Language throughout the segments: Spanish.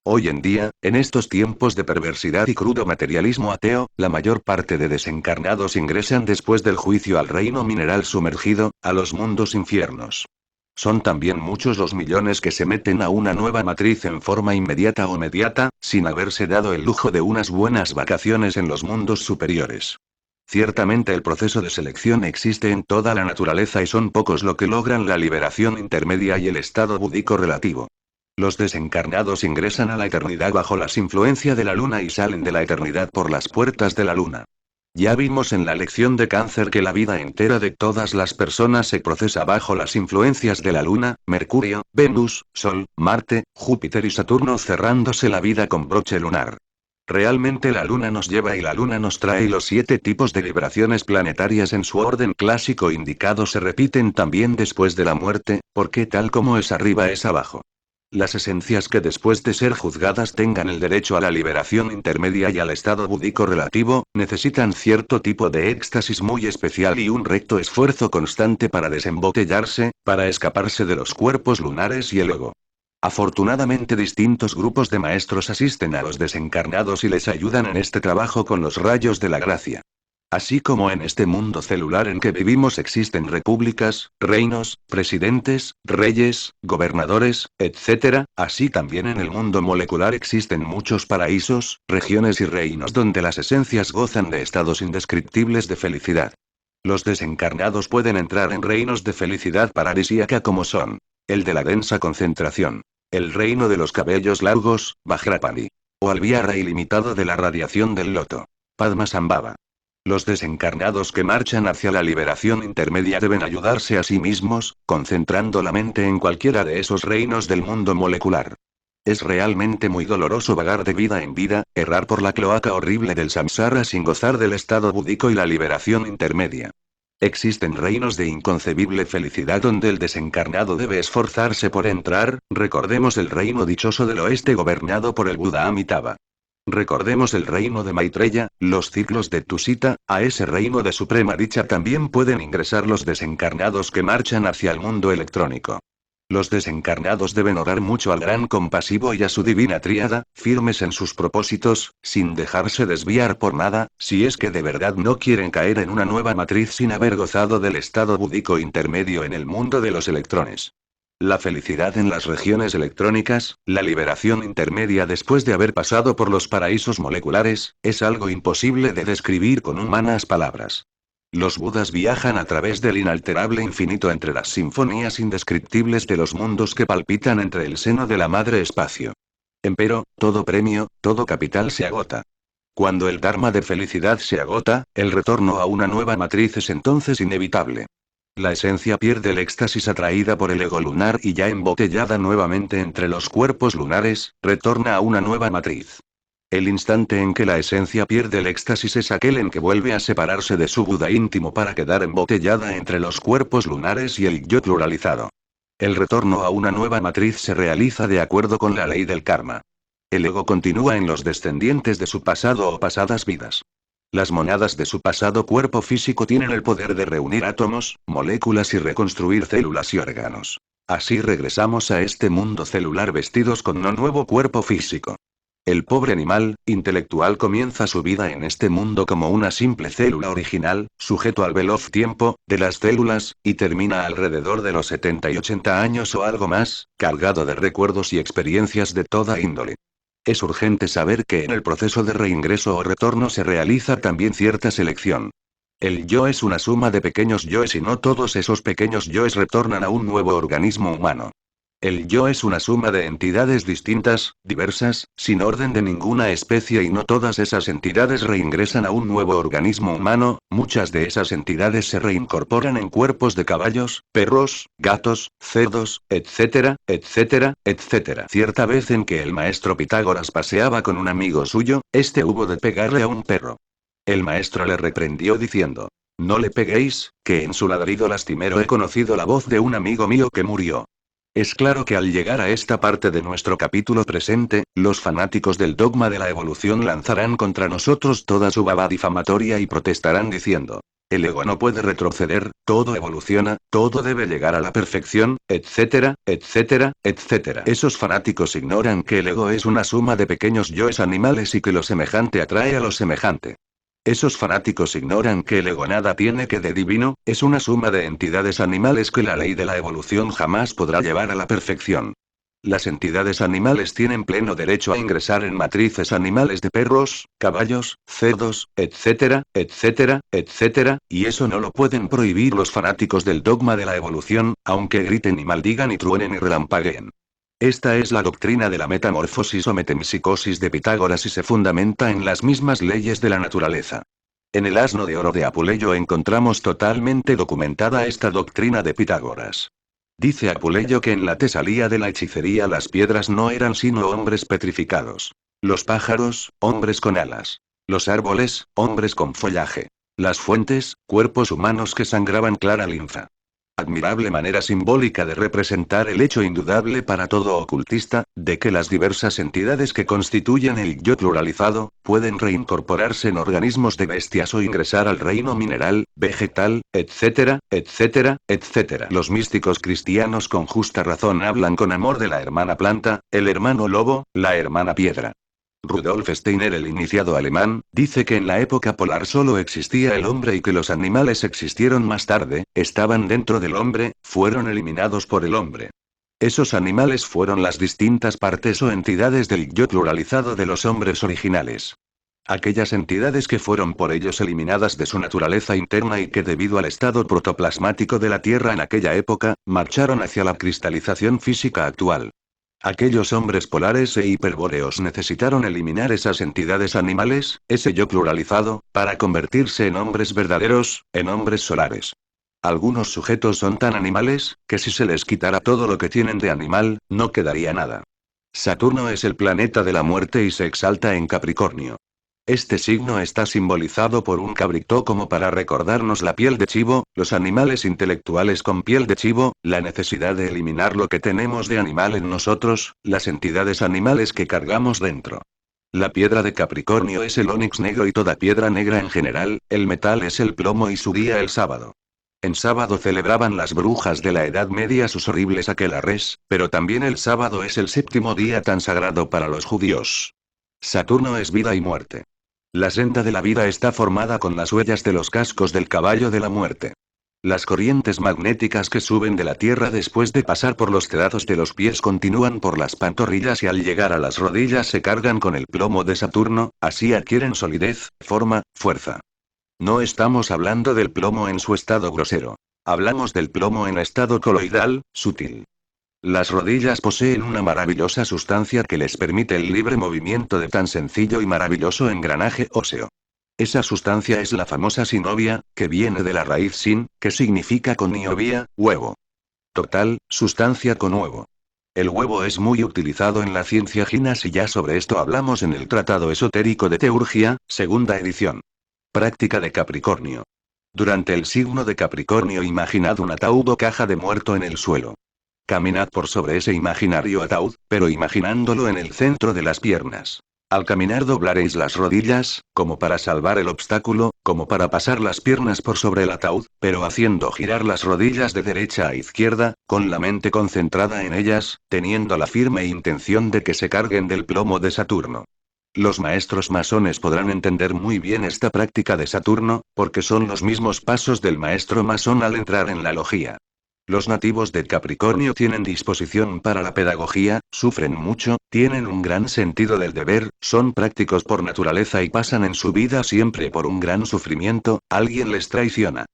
Hoy en día, en estos tiempos de perversidad y crudo materialismo ateo, la mayor parte de desencarnados ingresan después del juicio al reino mineral sumergido, a los mundos infiernos. Son también muchos los millones que se meten a una nueva matriz en forma inmediata o mediata, sin haberse dado el lujo de unas buenas vacaciones en los mundos superiores. Ciertamente el proceso de selección existe en toda la naturaleza y son pocos los que logran la liberación intermedia y el estado búdico relativo. Los desencarnados ingresan a la eternidad bajo las influencias de la luna y salen de la eternidad por las puertas de la luna. Ya vimos en la lección de cáncer que la vida entera de todas las personas se procesa bajo las influencias de la luna, Mercurio, Venus, Sol, Marte, Júpiter y Saturno cerrándose la vida con broche lunar. Realmente la luna nos lleva y la luna nos trae y los 7 tipos de vibraciones planetarias en su orden clásico indicado se repiten también después de la muerte, porque tal como es arriba es abajo. Las esencias que después de ser juzgadas tengan el derecho a la liberación intermedia y al estado búdico relativo, necesitan cierto tipo de éxtasis muy especial y un recto esfuerzo constante para desembotellarse, para escaparse de los cuerpos lunares y el ego. Afortunadamente distintos grupos de maestros asisten a los desencarnados y les ayudan en este trabajo con los rayos de la gracia. Así como en este mundo celular en que vivimos existen repúblicas, reinos, presidentes, reyes, gobernadores, etc., así también en el mundo molecular existen muchos paraísos, regiones y reinos donde las esencias gozan de estados indescriptibles de felicidad. Los desencarnados pueden entrar en reinos de felicidad paradisíaca como son el de la densa concentración, el reino de los cabellos largos, Vajrapani, o el viaje ilimitado de la radiación del loto, Padmasambhava. Los desencarnados que marchan hacia la liberación intermedia deben ayudarse a sí mismos, concentrando la mente en cualquiera de esos reinos del mundo molecular. Es realmente muy doloroso vagar de vida en vida, errar por la cloaca horrible del samsara sin gozar del estado búdico y la liberación intermedia. Existen reinos de inconcebible felicidad donde el desencarnado debe esforzarse por entrar, recordemos el reino dichoso del oeste gobernado por el Buda Amitabha. Recordemos el reino de Maitreya, los ciclos de Tusita, a ese reino de suprema dicha también pueden ingresar los desencarnados que marchan hacia el mundo electrónico. Los desencarnados deben orar mucho al gran compasivo y a su divina tríada, firmes en sus propósitos, sin dejarse desviar por nada, si es que de verdad no quieren caer en una nueva matriz sin haber gozado del estado búdico intermedio en el mundo de los electrones. La felicidad en las regiones electrónicas, la liberación intermedia después de haber pasado por los paraísos moleculares, es algo imposible de describir con humanas palabras. Los Budas viajan a través del inalterable infinito entre las sinfonías indescriptibles de los mundos que palpitan entre el seno de la madre espacio. Empero, todo premio, todo capital se agota. Cuando el Dharma de felicidad se agota, el retorno a una nueva matriz es entonces inevitable. La esencia pierde el éxtasis atraída por el ego lunar y ya embotellada nuevamente entre los cuerpos lunares, retorna a una nueva matriz. El instante en que la esencia pierde el éxtasis es aquel en que vuelve a separarse de su Buda íntimo para quedar embotellada entre los cuerpos lunares y el yo pluralizado. El retorno a una nueva matriz se realiza de acuerdo con la ley del karma. El ego continúa en los descendientes de su pasado o pasadas vidas. Las monadas de su pasado cuerpo físico tienen el poder de reunir átomos, moléculas y reconstruir células y órganos. Así regresamos a este mundo celular vestidos con un nuevo cuerpo físico. El pobre animal, intelectual comienza su vida en este mundo como una simple célula original, sujeto al veloz tiempo, de las células, y termina alrededor de los 70 y 80 años o algo más, cargado de recuerdos y experiencias de toda índole. Es urgente saber que en el proceso de reingreso o retorno se realiza también cierta selección. El yo es una suma de pequeños yoes y no todos esos pequeños yoes retornan a un nuevo organismo humano. El yo es una suma de entidades distintas, diversas, sin orden de ninguna especie y no todas esas entidades reingresan a un nuevo organismo humano, muchas de esas entidades se reincorporan en cuerpos de caballos, perros, gatos, cerdos, etcétera, etcétera, etcétera. Cierta vez en que el maestro Pitágoras paseaba con un amigo suyo, este hubo de pegarle a un perro. El maestro le reprendió diciendo: no le peguéis, que en su ladrido lastimero he conocido la voz de un amigo mío que murió. Es claro que al llegar a esta parte de nuestro capítulo presente, los fanáticos del dogma de la evolución lanzarán contra nosotros toda su baba difamatoria y protestarán diciendo: el ego no puede retroceder, todo evoluciona, todo debe llegar a la perfección, etcétera, etcétera, etcétera. Esos fanáticos ignoran que el ego es una suma de pequeños yoes animales y que lo semejante atrae a lo semejante. Esos fanáticos ignoran que el ego nada tiene que de divino, es una suma de entidades animales que la ley de la evolución jamás podrá llevar a la perfección. Las entidades animales tienen pleno derecho a ingresar en matrices animales de perros, caballos, cerdos, etcétera, etcétera, etcétera, y eso no lo pueden prohibir los fanáticos del dogma de la evolución, aunque griten y maldigan y truenen y relampagueen. Esta es la doctrina de la metamorfosis o metempsicosis de Pitágoras y se fundamenta en las mismas leyes de la naturaleza. En el asno de oro de Apuleyo encontramos totalmente documentada esta doctrina de Pitágoras. Dice Apuleyo que en la Tesalía de la hechicería las piedras no eran sino hombres petrificados. Los pájaros, hombres con alas. Los árboles, hombres con follaje. Las fuentes, cuerpos humanos que sangraban clara linfa. Admirable manera simbólica de representar el hecho indudable para todo ocultista, de que las diversas entidades que constituyen el yo pluralizado, pueden reincorporarse en organismos de bestias o ingresar al reino mineral, vegetal, etcétera, etcétera, etcétera. Los místicos cristianos con justa razón hablan con amor de la hermana planta, el hermano lobo, la hermana piedra. Rudolf Steiner, el iniciado alemán, dice que en la época polar solo existía el hombre y que los animales existieron más tarde, estaban dentro del hombre, fueron eliminados por el hombre. Esos animales fueron las distintas partes o entidades del yo pluralizado de los hombres originales. Aquellas entidades que fueron por ellos eliminadas de su naturaleza interna y que debido al estado protoplasmático de la Tierra en aquella época, marcharon hacia la cristalización física actual. Aquellos hombres polares e hiperbóreos necesitaron eliminar esas entidades animales, ese yo pluralizado, para convertirse en hombres verdaderos, en hombres solares. Algunos sujetos son tan animales, que si se les quitara todo lo que tienen de animal, no quedaría nada. Saturno es el planeta de la muerte y se exalta en Capricornio. Este signo está simbolizado por un cabrito como para recordarnos la piel de chivo, los animales intelectuales con piel de chivo, la necesidad de eliminar lo que tenemos de animal en nosotros, las entidades animales que cargamos dentro. La piedra de Capricornio es el ónix negro y toda piedra negra en general, el metal es el plomo y su día el sábado. En sábado celebraban las brujas de la Edad Media sus horribles aquelarres, pero también el sábado es el séptimo día tan sagrado para los judíos. Saturno es vida y muerte. La senda de la vida está formada con las huellas de los cascos del caballo de la muerte. Las corrientes magnéticas que suben de la tierra después de pasar por los dedos de los pies continúan por las pantorrillas y al llegar a las rodillas se cargan con el plomo de Saturno, así adquieren solidez, forma, fuerza. No estamos hablando del plomo en su estado grosero. Hablamos del plomo en estado coloidal, sutil. Las rodillas poseen una maravillosa sustancia que les permite el libre movimiento de tan sencillo y maravilloso engranaje óseo. Esa sustancia es la famosa sinovia, que viene de la raíz sin, que significa con niovía, huevo. Total, sustancia con huevo. El huevo es muy utilizado en la ciencia ginas y ya sobre esto hablamos en el Tratado Esotérico de Teurgia, segunda edición. Práctica de Capricornio. Durante el signo de Capricornio imaginad un ataúd o caja de muerto en el suelo. Caminad por sobre ese imaginario ataúd, pero imaginándolo en el centro de las piernas. Al caminar doblaréis las rodillas, como para salvar el obstáculo, como para pasar las piernas por sobre el ataúd, pero haciendo girar las rodillas de derecha a izquierda, con la mente concentrada en ellas, teniendo la firme intención de que se carguen del plomo de Saturno. Los maestros masones podrán entender muy bien esta práctica de Saturno, porque son los mismos pasos del maestro masón al entrar en la logía. Los nativos de Capricornio tienen disposición para la pedagogía, sufren mucho, tienen un gran sentido del deber, son prácticos por naturaleza y pasan en su vida siempre por un gran sufrimiento, alguien les traiciona.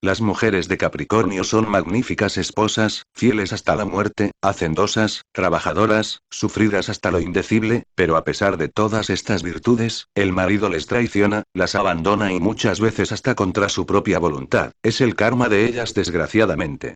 Las mujeres de Capricornio son magníficas esposas, fieles hasta la muerte, hacendosas, trabajadoras, sufridas hasta lo indecible, pero a pesar de todas estas virtudes, el marido les traiciona, las abandona y muchas veces hasta contra su propia voluntad, es el karma de ellas desgraciadamente.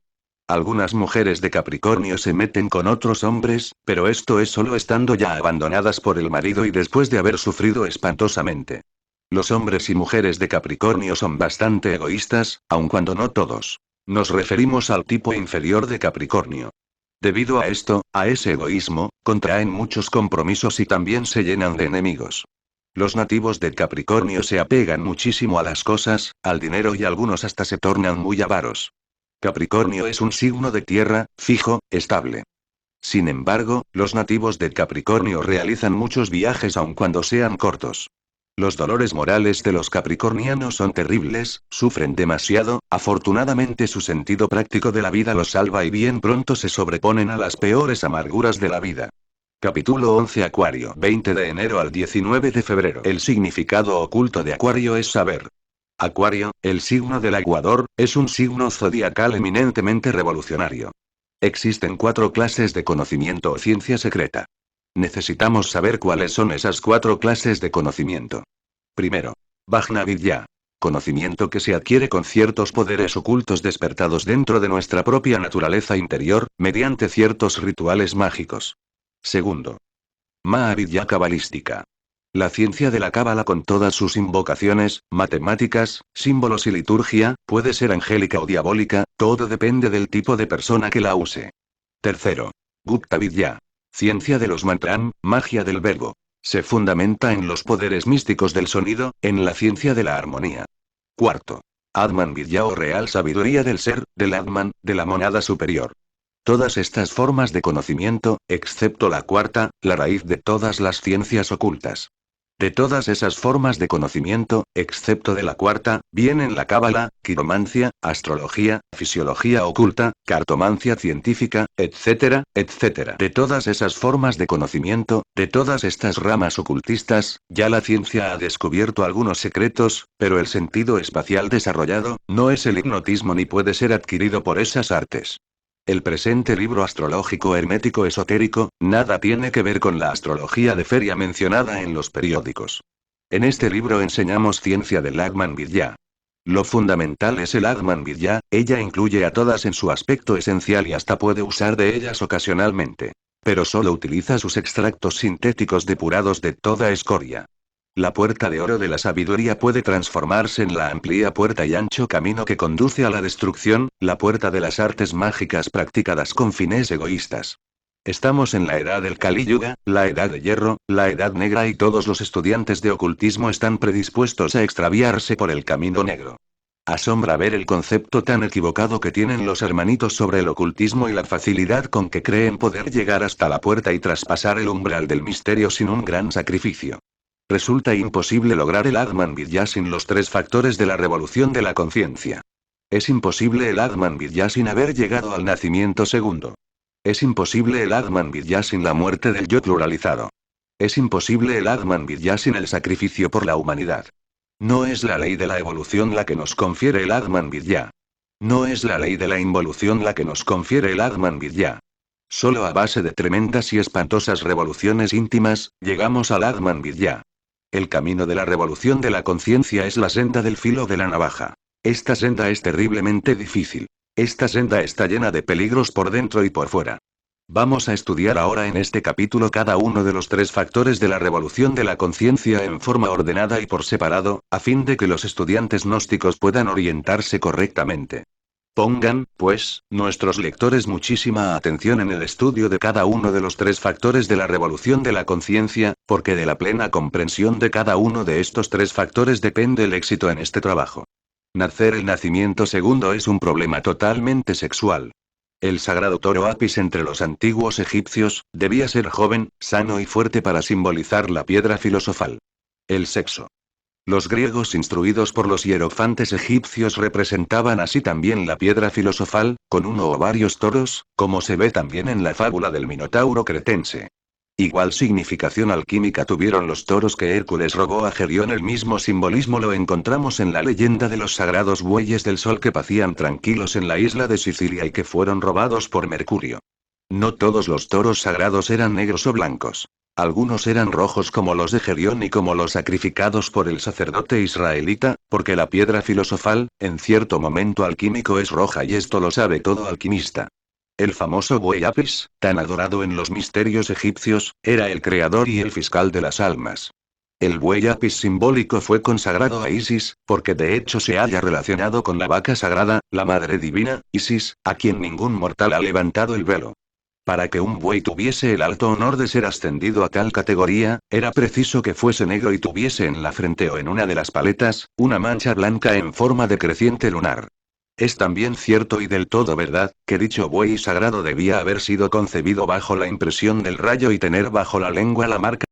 Algunas mujeres de Capricornio se meten con otros hombres, pero esto es solo estando ya abandonadas por el marido y después de haber sufrido espantosamente. Los hombres y mujeres de Capricornio son bastante egoístas, aun cuando no todos. Nos referimos al tipo inferior de Capricornio. Debido a esto, a ese egoísmo, contraen muchos compromisos y también se llenan de enemigos. Los nativos de Capricornio se apegan muchísimo a las cosas, al dinero y algunos hasta se tornan muy avaros. Capricornio es un signo de tierra, fijo, estable. Sin embargo, los nativos de Capricornio realizan muchos viajes aun cuando sean cortos. Los dolores morales de los capricornianos son terribles, sufren demasiado, afortunadamente su sentido práctico de la vida los salva y bien pronto se sobreponen a las peores amarguras de la vida. Capítulo 11 Acuario 20 de enero al 19 de febrero. El significado oculto de Acuario es saber. Acuario, el signo del aguador, es un signo zodiacal eminentemente revolucionario. Existen 4 clases de conocimiento o ciencia secreta. Necesitamos saber cuáles son esas 4 clases de conocimiento. Primero. Vajna Vidya. Conocimiento que se adquiere con ciertos poderes ocultos despertados dentro de nuestra propia naturaleza interior, mediante ciertos rituales mágicos. Segundo. Mahavidya cabalística. La ciencia de la cábala con todas sus invocaciones, matemáticas, símbolos y liturgia, puede ser angélica o diabólica, todo depende del tipo de persona que la use. Tercero. Gupta Vidya. Ciencia de los mantram, magia del verbo. Se fundamenta en los poderes místicos del sonido, en la ciencia de la armonía. Cuarto. Atman Vidya o real sabiduría del ser, del Atman, de la monada superior. Todas estas formas de conocimiento, excepto la cuarta, la raíz de todas las ciencias ocultas. De todas esas formas de conocimiento, excepto de la cuarta, vienen la cábala, quiromancia, astrología, fisiología oculta, cartomancia científica, etcétera, etcétera. De todas esas formas de conocimiento, de todas estas ramas ocultistas, ya la ciencia ha descubierto algunos secretos, pero el sentido espacial desarrollado, no es el hipnotismo ni puede ser adquirido por esas artes. El presente libro astrológico hermético esotérico, nada tiene que ver con la astrología de feria mencionada en los periódicos. En este libro enseñamos ciencia del Atman Vidya. Lo fundamental es el Atman Vidya, ella incluye a todas en su aspecto esencial y hasta puede usar de ellas ocasionalmente. Pero solo utiliza sus extractos sintéticos depurados de toda escoria. La puerta de oro de la sabiduría puede transformarse en la amplia puerta y ancho camino que conduce a la destrucción, la puerta de las artes mágicas practicadas con fines egoístas. Estamos en la edad del Kali Yuga, la edad de hierro, la edad negra y todos los estudiantes de ocultismo están predispuestos a extraviarse por el camino negro. Asombra ver el concepto tan equivocado que tienen los hermanitos sobre el ocultismo y la facilidad con que creen poder llegar hasta la puerta y traspasar el umbral del misterio sin un gran sacrificio. Resulta imposible lograr el Atman Vidya sin los 3 factores de la revolución de la conciencia. Es imposible el Atman Vidya sin haber llegado al nacimiento segundo. Es imposible el Atman Vidya sin la muerte del yo pluralizado. Es imposible el Atman Vidya sin el sacrificio por la humanidad. No es la ley de la evolución la que nos confiere el Atman Vidya. No es la ley de la involución la que nos confiere el Atman Vidya. Solo a base de tremendas y espantosas revoluciones íntimas, llegamos al Atman Vidya. El camino de la revolución de la conciencia es la senda del filo de la navaja. Esta senda es terriblemente difícil. Esta senda está llena de peligros por dentro y por fuera. Vamos a estudiar ahora en este capítulo cada uno de los 3 factores de la revolución de la conciencia en forma ordenada y por separado, a fin de que los estudiantes gnósticos puedan orientarse correctamente. Pongan, pues, nuestros lectores muchísima atención en el estudio de cada uno de los 3 factores de la revolución de la conciencia, porque de la plena comprensión de cada uno de estos 3 factores depende el éxito en este trabajo. Nacer el nacimiento segundo es un problema totalmente sexual. El sagrado toro Apis entre los antiguos egipcios, debía ser joven, sano y fuerte para simbolizar la piedra filosofal. El sexo. Los griegos instruidos por los hierofantes egipcios representaban así también la piedra filosofal, con uno o varios toros, como se ve también en la fábula del Minotauro cretense. Igual significación alquímica tuvieron los toros que Hércules robó a Gerión. El mismo simbolismo lo encontramos en la leyenda de los sagrados bueyes del sol que pacían tranquilos en la isla de Sicilia y que fueron robados por Mercurio. No todos los toros sagrados eran negros o blancos. Algunos eran rojos como los de Gerión y como los sacrificados por el sacerdote israelita, porque la piedra filosofal, en cierto momento alquímico es roja y esto lo sabe todo alquimista. El famoso buey Apis, tan adorado en los misterios egipcios, era el creador y el fiscal de las almas. El buey Apis simbólico fue consagrado a Isis, porque de hecho se halla relacionado con la vaca sagrada, la madre divina, Isis, a quien ningún mortal ha levantado el velo. Para que un buey tuviese el alto honor de ser ascendido a tal categoría, era preciso que fuese negro y tuviese en la frente o en una de las paletas, una mancha blanca en forma de creciente lunar. Es también cierto y del todo verdad, que dicho buey sagrado debía haber sido concebido bajo la impresión del rayo y tener bajo la lengua la marca